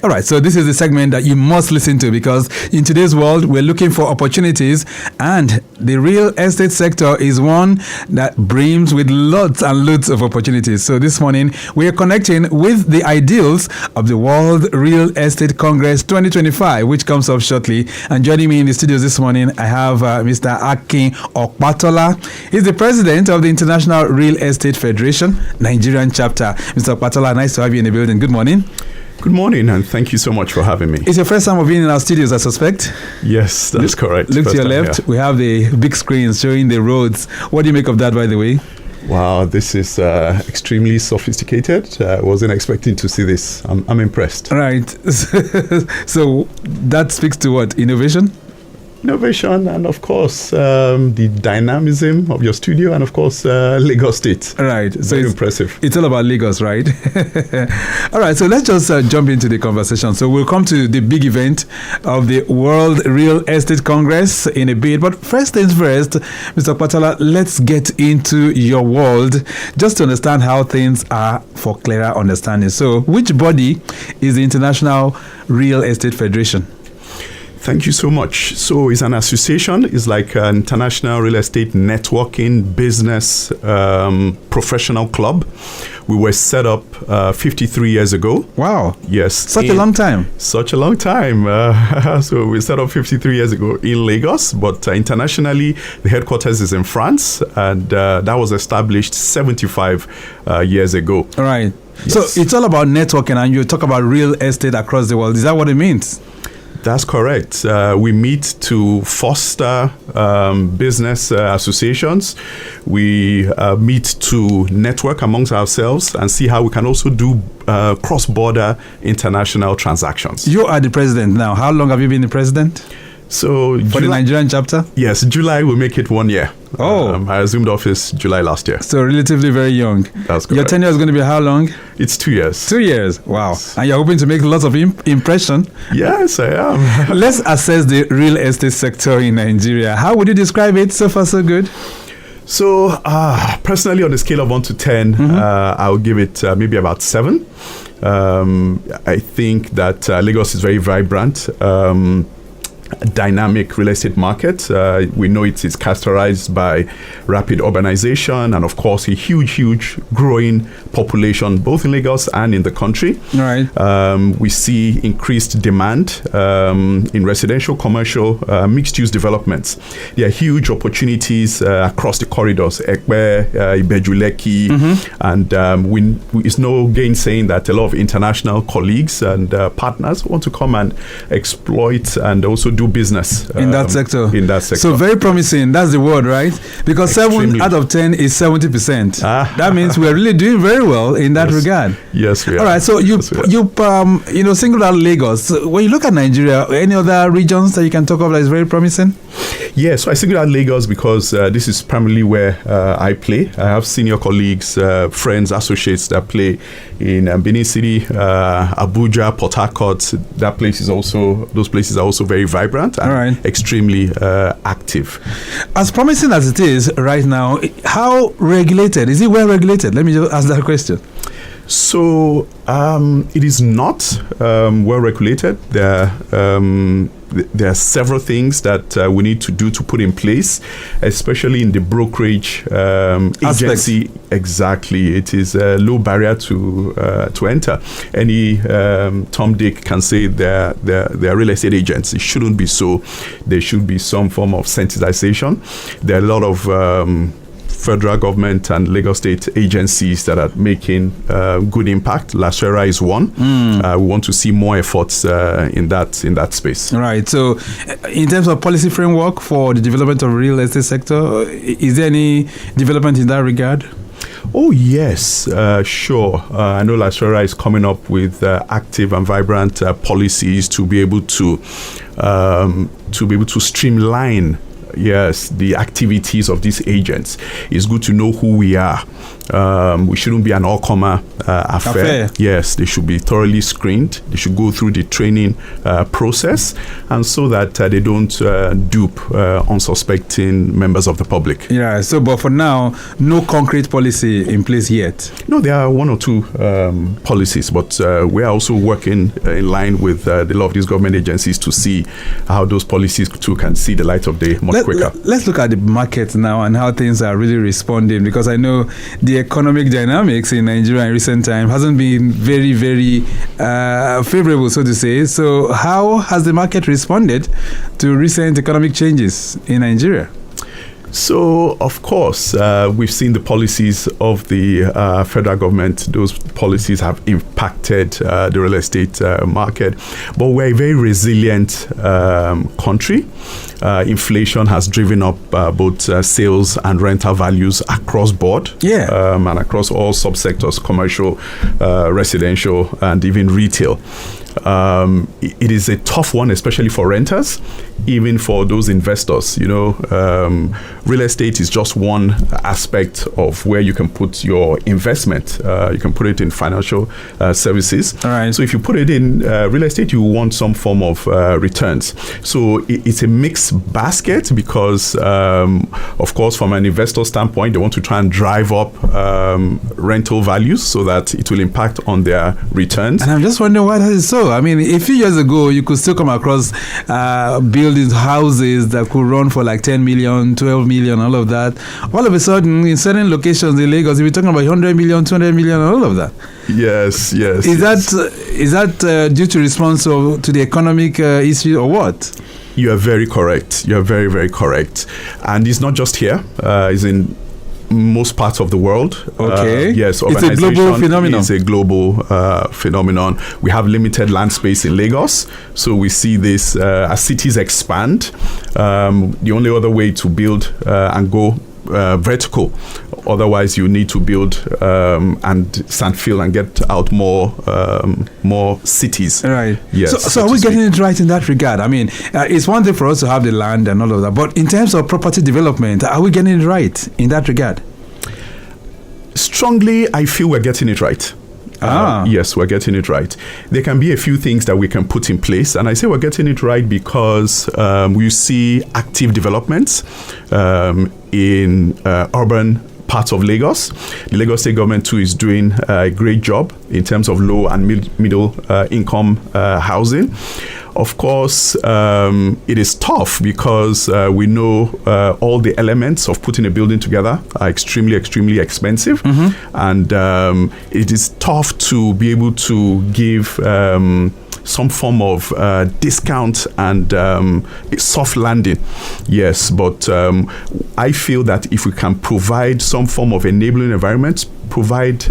All right, so this is the segment that you must listen to because in today's world, we're looking for opportunities, and the real estate sector is one that brims with lots and lots of opportunities. So this morning, we are connecting with the ideals of the World Real Estate Congress 2025, which comes up shortly. And joining me in the studios this morning, I have Mr. Akin Opatola. He's the president of the International Real Estate Federation, Nigerian chapter. Mr. Opatola, nice to have you in the building. Good morning. Good morning, and thank you so much for having me. It's your first time of being in our studios, I suspect? Yes, that's correct. Look to your left, we have the big screens showing the roads. What do you make of that, by the way? Wow, this is extremely sophisticated. I wasn't expecting to see this. I'm impressed. Right. So that speaks to what? Innovation? Innovation, and of course the dynamism of your studio, and of course Lagos State. Right. So Very impressive. It's all about Lagos, right? All right. So let's just jump into the conversation. So we'll come to the big event of the World Real Estate Congress in a bit. But first things first, Mr. Opatola, let's get into your world just to understand how things are for clearer understanding. So which body is the International Real Estate Federation? Thank you so much. So it's an association. It's like an international real estate networking business professional club. We were set up 53 years ago. Wow. Yes. Such a long time. Such a long time. So we set up 53 years ago in Lagos, but internationally, the headquarters is in France, and that was established 75 years ago. All right. Yes. So it's all about networking, and you talk about real estate across the world. Is that what it means? That's correct. We meet to foster business associations. We meet to network amongst ourselves and see how we can also do cross-border international transactions. You are the president now. How long have you been the president? So for the Nigerian chapter? Yes, July will make it 1 year. Oh. I assumed office July last year. So relatively very young. That's correct. Your tenure is going to be how long? It's 2 years. 2 years. Wow. Yes. And you're hoping to make lots of impression? Yes, I am. Let's assess the real estate sector in Nigeria. How would you describe it? So far, so good? So personally, on a scale of 1 to 10, I'll give it maybe about 7. I think that Lagos is very vibrant. Dynamic real estate market. We know it is characterized by rapid urbanization and, of course, a huge growing population, both in Lagos and in the country. Right. We see increased demand in residential, commercial, mixed-use developments. There are huge opportunities across the corridors, Ekpe, Ibejuleki, and it's no gainsaying that a lot of international colleagues and partners want to come and exploit and also do business in that sector. So very promising. That's the word, right? Because Extremely. 7 out of 10 is 70%. That means we're really doing very well in that regard. Yes, we are. All right. So you singled out Lagos. When you look at Nigeria, any other regions that you can talk of that is very promising? Yes, so I singled out Lagos because this is primarily where I play. I have senior colleagues, friends, associates that play in Benin City, Abuja, Port Harcourt. Those places are also very vibrant and extremely active. As promising as it is right now, how regulated? Is it well regulated? Let me just ask that question. So it is not well regulated. There are several things that we need to do to put in place, especially in the brokerage agency. Exactly. It is a low barrier to enter. Any Tom Dick can say they're real estate agents. It shouldn't be so. There should be some form of sensitization. There are a lot of federal government and Lagos state agencies that are making good impact. Lasera is one. We want to see more efforts in that space. Right. So, in terms of policy framework for the development of real estate sector, is there any development in that regard? Oh yes, sure. I know Lasera is coming up with active and vibrant policies to be able to streamline. Yes, the activities of these agents. It's good to know who we are. We shouldn't be an all-comer affair. Yes, they should be thoroughly screened. They should go through the training process, and so that they don't dupe unsuspecting members of the public. Yeah. So, but for now, no concrete policy in place yet. No, there are one or two policies, but we are also working in line with the law of these government agencies to see how those policies too can see the light of day much quicker. Let's look at the market now and how things are really responding, because I know the economic dynamics in Nigeria in recent time hasn't been very, very favorable, so to say. So how has the market responded to recent economic changes in Nigeria? So, of course, we've seen the policies of the federal government. Those policies have impacted the real estate market. But we're a very resilient country. Inflation has driven up both sales and rental values across board. And across all subsectors, commercial, residential, and even retail. It is a tough one, especially for renters, even for those investors. Real estate is just one aspect of where you can put your investment. You can put it in financial services. All right. So if you put it in real estate, you want some form of returns. So it's a mixed basket because, of course, from an investor standpoint, they want to try and drive up rental values so that it will impact on their returns. And I'm just wondering why that is so. I mean, a few years ago, you could still come across buildings, houses that could run for like 10 million, 12 million, all of that. All of a sudden, in certain locations in Lagos, we're talking about 100 million, 200 million, all of that. Yes. Is that due to response to the economic issue or what? You are very correct. You are very, very correct. And it's not just here. It's in most parts of the world. Okay. Yes, it's a global phenomenon. It's a global phenomenon. We have limited land space in Lagos, so we see this as cities expand. The only other way to build and go vertical. Otherwise, you need to build and sandfill and get out more cities. Right. Yes. So are we getting it right in that regard? I mean, it's one thing for us to have the land and all of that, but in terms of property development, are we getting it right in that regard? Strongly, I feel we're getting it right. Yes, we're getting it right. There can be a few things that we can put in place, and I say we're getting it right because we see active developments in urban parts of Lagos. The Lagos State government too is doing a great job in terms of low and middle income housing. Of course, it is tough because we know all the elements of putting a building together are extremely, extremely expensive. And it is tough to be able to give some form of discount and soft landing. Yes, but I feel that if we can provide some form of enabling environment, provide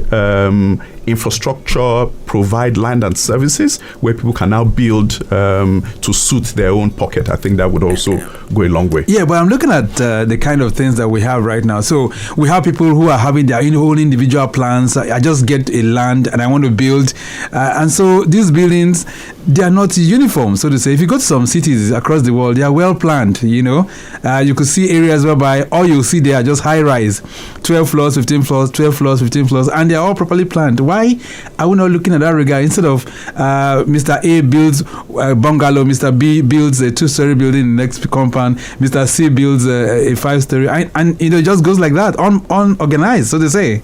infrastructure, provide land and services where people can now build to suit their own pocket, I think that would also go a long way. Yeah, but I'm looking at the kind of things that we have right now. So we have people who are having their own individual plans. I just get a land and I want to build. And so these buildings, they are not uniform, so to say. If you go to some cities across the world, they are well planned, you could see areas whereby all you'll see there are just high rise, 12 floors, 15 floors, 12 floors, 15 floors, and they're all properly planned. Why are we not looking at that regard? Instead of Mr. A builds a bungalow, Mr. B builds a 2-story building in the next compound, Mr. C builds a 5-story, and it just goes like that, unorganized, so to say.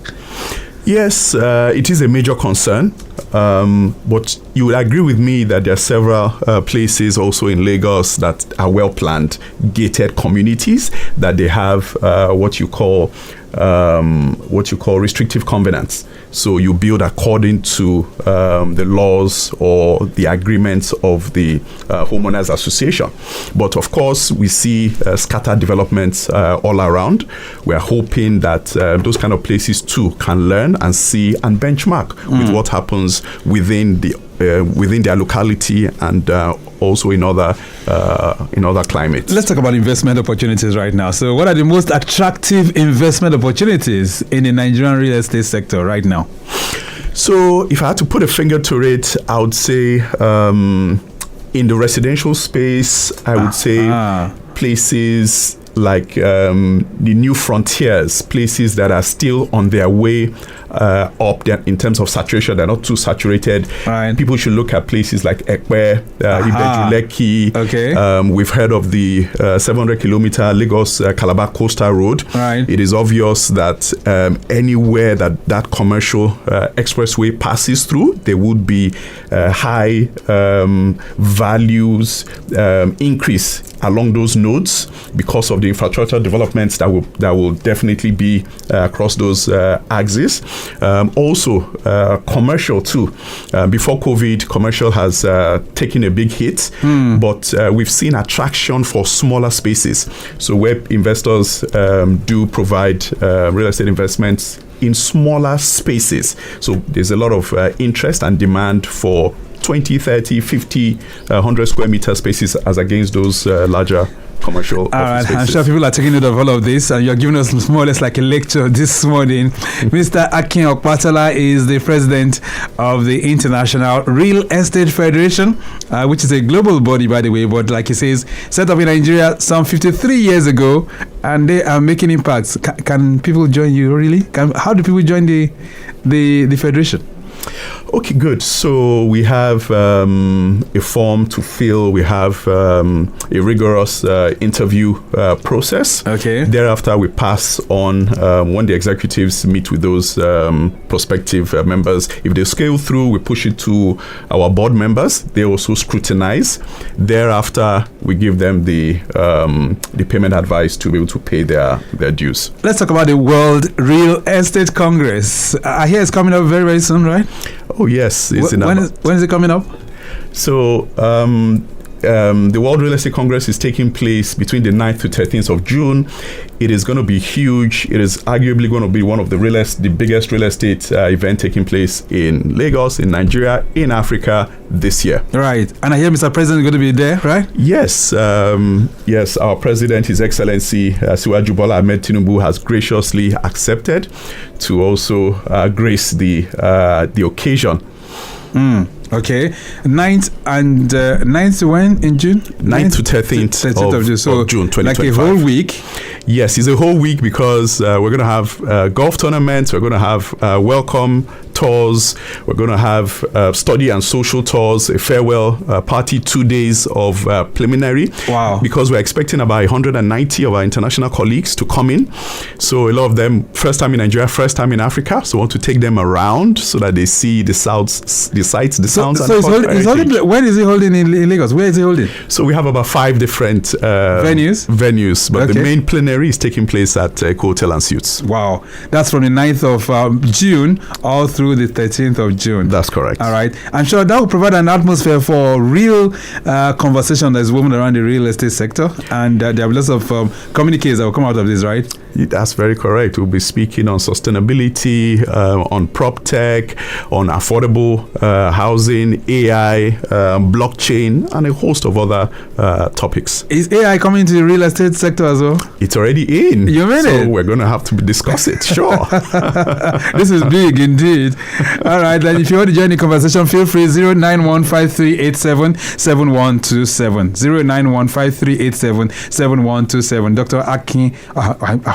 Yes, it is a major concern, but you would agree with me that there are several places also in Lagos that are well planned, gated communities that they have what you call restrictive covenants. So you build according to the laws or the agreements of the homeowners association. But of course, we see scattered developments all around. We are hoping that those kind of places too can learn and see and benchmark with what happens within their locality and also in other climates. Let's talk about investment opportunities right now. So what are the most attractive investment opportunities in the Nigerian real estate sector right now? So if I had to put a finger to it, I would say in the residential space, I would say places like the new frontiers, places that are still on their way up there in terms of saturation. They're not too saturated. Right. People should look at places like Ekpe, Ibejuleki. Okay. We've heard of the 700-kilometer Lagos Calabar Coastal Road. Right. It is obvious that anywhere that commercial expressway passes through, there would be high values increase along those nodes because of the infrastructure developments that will definitely be across those axes. Also, commercial too. Before COVID, commercial has taken a big hit, but we've seen attraction for smaller spaces. So where investors do provide real estate investments in smaller spaces. So there's a lot of interest and demand for 20, 30, 50, 100 square meter spaces as against those larger commercial office spaces. I'm sure people are taking note of all of this, and you're giving us more or less like a lecture this morning. Mr. Akin Opatola is the president of the International Real Estate Federation, which is a global body, by the way, but like he says, set up in Nigeria some 53 years ago, and they are making impacts. Can people join you, really? How do people join the federation? Okay, good. So we have a form to fill. We have a rigorous interview process. Okay. Thereafter, we pass on when the executives meet with those prospective members. If they scale through, we push it to our board members. They also scrutinize. Thereafter, we give them the payment advice to be able to pay their dues. Let's talk about the World Real Estate Congress. I hear it's coming up very, very soon, right? Oh, yes. When is it coming up? So, the World Real Estate Congress is taking place between the 9th to 13th of June. It is going to be huge. It is arguably going to be one of the biggest real estate event taking place in Lagos, in Nigeria, in Africa this year. Right. And I hear Mr. President is going to be there, right? Yes. Yes, our President, His Excellency Asiwaju Bola Ahmed Tinubu, has graciously accepted to also grace the occasion. Okay. 9th when in June? 9th to 13th of June. So of June 2025. Like a whole week? Yes, it's a whole week because we're going to have golf tournaments. We're going to have welcome tours. We're going to have study and social tours, a farewell party, 2 days of preliminary. Wow. Because we're expecting about 190 of our international colleagues to come in. So a lot of them, first time in Nigeria, first time in Africa. So we want to take them around so that they see the sights, the sounds. So it's holding, when is he holding in Lagos? Where is he holding? So we have about 5 different venues. But the main plenary is taking place at Hotel and Suites. Wow. That's from the 9th of June all through the 13th of June. That's correct. All right. I'm sure that will provide an atmosphere for real conversation that's woven around the real estate sector. And there are lots of communiques that will come out of this, right? That's very correct. We'll be speaking on sustainability, on prop tech, on affordable housing, AI, blockchain, and a host of other topics. Is AI coming into the real estate sector as well? It's already in. You mean it? So we're going to have to discuss it. Sure. This is big indeed. All right. Then if you want to join the conversation, feel free. 09153877127. 09153877127. Dr. Akin.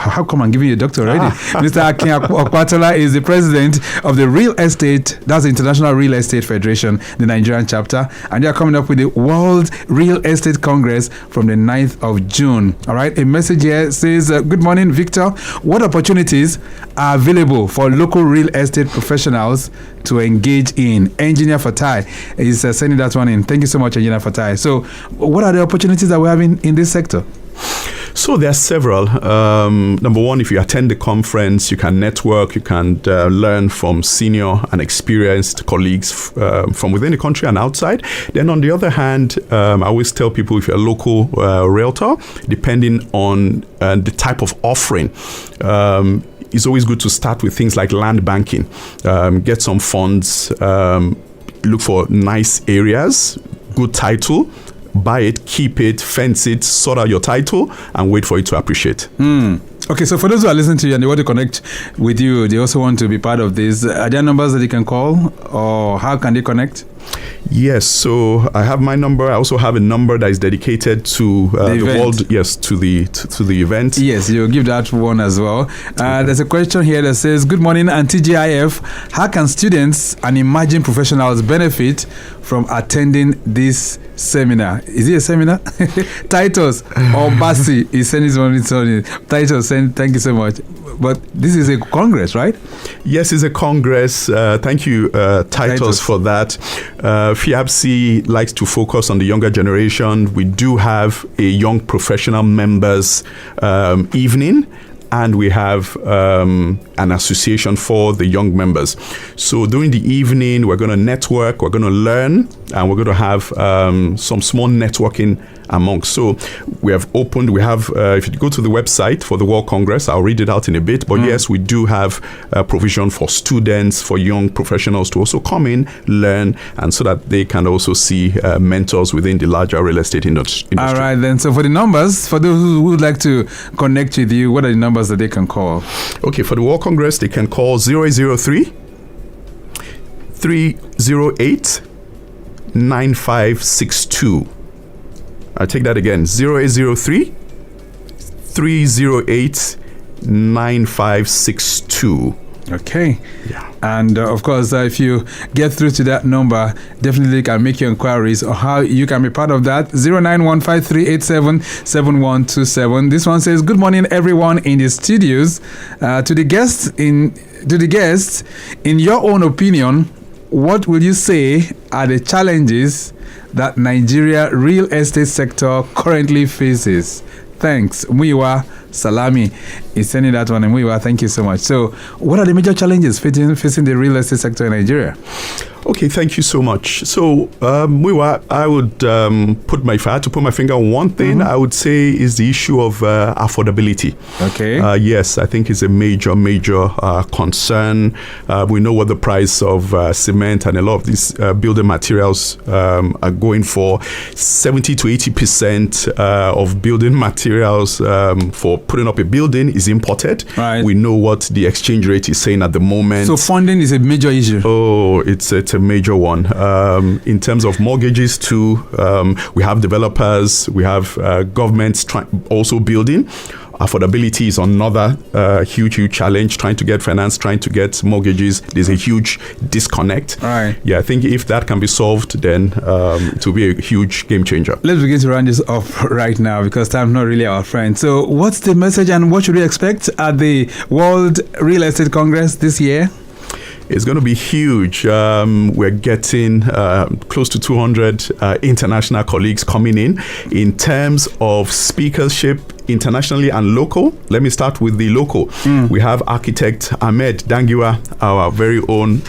How come I'm giving you a doctor already? Mr. Akin Opatola is the president of the Real Estate, that's the International Real Estate Federation, the Nigerian chapter, and they are coming up with the World Real Estate Congress from the 9th of June. All right, a message here says, good morning, Victor. What opportunities are available for local real estate professionals to engage in? Engineer Fatai is sending that one in. Thank you so much, Engineer Fatai. So what are the opportunities that we're having in this sector? So there are several. Number one, if you attend the conference, you can network, you can learn from senior and experienced colleagues from within the country and outside. Then on the other hand, I always tell people, if you're a local realtor, depending on the type of offering, it's always good to start with things like land banking. Get some funds, look for nice areas, good title, buy it, keep it, fence it, sort out your title, and wait for it to appreciate. Okay, so for those who are listening to you and they want to connect with you, they also want to be part of this, are there numbers that they can call, or how can they connect? Yes, so I have my number. I also have a number that is dedicated to the world. Yes, to the event. Yes, you'll give that one as well. There's a question here that says, "Good morning, and TGIF. How can students and emerging professionals benefit from attending this seminar?" Is it a seminar? Titus or Basi is sending one. Titus, thank you so much. But this is a congress, right? Yes, it's a congress. Thank you, Titus, for that. FIABC likes to focus on the younger generation. We do have a young professional members evening, and we have an association for the young members. So during the evening, we're going to network, we're going to learn, and we're going to have some small networking amongst. So we have, if you go to the website for the World Congress, I'll read it out in a bit. But yes, we do have provision for students, for young professionals to also come in, learn, and so that they can also see mentors within the larger real estate industry. All right, then. So for the numbers, for those who would like to connect with you, what are the numbers that they can call? Okay, for the World Congress, they can call 0803 308 9562. I'll take that again, 0803 308 9562. Okay. Yeah. And of course, if you get through to that number, definitely can make your inquiries on how you can be part of that. 091538777127. This one says, "Good morning, everyone in the studios. To the guests, in your own opinion, what will you say are the challenges that Nigeria real estate sector currently faces? Thanks, Muiwa Salami is sending that one. And Muiwa, thank you so much. So, what are the major challenges facing the real estate sector in Nigeria? Okay, thank you so much. So, Muiwa, I would if I had to put my finger on one thing, I would say is the issue of affordability. Okay. Yes, I think it's a major concern. We know what the price of cement and a lot of these building materials are going for. 70 to 80% of building materials for putting up a building is imported. Right. We know what the exchange rate is saying at the moment. So funding is a major issue. Oh, it's a major one. In terms of mortgages too, we have developers, we have governments also building. Affordability is another huge challenge, trying to get finance, trying to get mortgages. There's a huge disconnect. Right. Yeah, I think if that can be solved, then it will be a huge game changer. Let's begin to round this off right now because time's not really our friend. So what's the message and what should we expect at the World Real Estate Congress this year? It's going to be huge. We're getting close to 200 international colleagues coming in terms of speakership internationally and local. Let me start with the local. We have architect Ahmed Dangiwa, our very own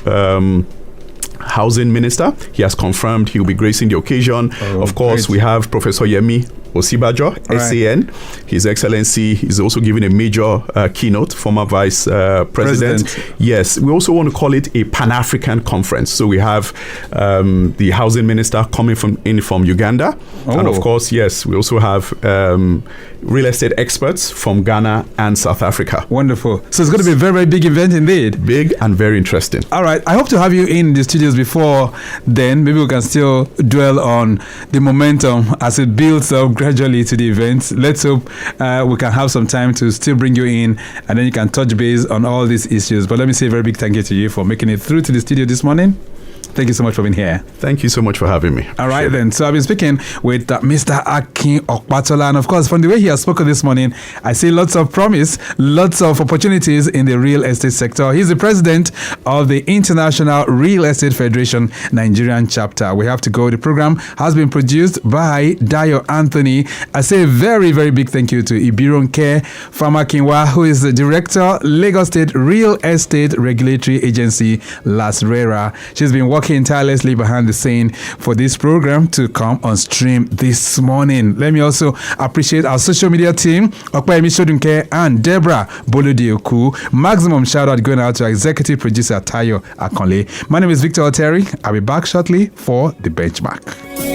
housing minister. He has confirmed he will be gracing the occasion. Of course, great. We have Professor Yemi Osibajo, SAN. His Excellency is also giving a major keynote, former Vice President. Yes, we also want to call it a Pan-African conference. So we have the housing minister coming from Uganda. And of course, yes, we also have real estate experts from Ghana and South Africa. Wonderful. So it's going to be a very, very big event indeed. Big and very interesting. All right. I hope to have you in the studios before then. Maybe we can still dwell on the momentum as it builds up gradually to the event. Let's hope we can have some time to still bring you in and then you can touch base on all these issues. But let me say a very big thank you to you for making it through to the studio this morning. Thank you so much for being here. Thank you so much for having me. All right, then. So I've been speaking with Mr. Akin Opatola. And of course, from the way he has spoken this morning, I see lots of promise, lots of opportunities in the real estate sector. He's the president of the International Real Estate Federation Nigerian chapter. We have to go. The program has been produced by Dayo Anthony. I say a very, very big thank you to Ibironke Famakinwa, who is the director, Lagos State Real Estate Regulatory Agency, LASRERA. She's been working tirelessly behind the scene for this program to come on stream this morning. Let me also appreciate our social media team, Okpayemi Shodunke and Deborah Bolodioku. Maximum shout out going out to executive producer Tayo Akonle. My name is Victor Oteri. I'll be back shortly for the benchmark.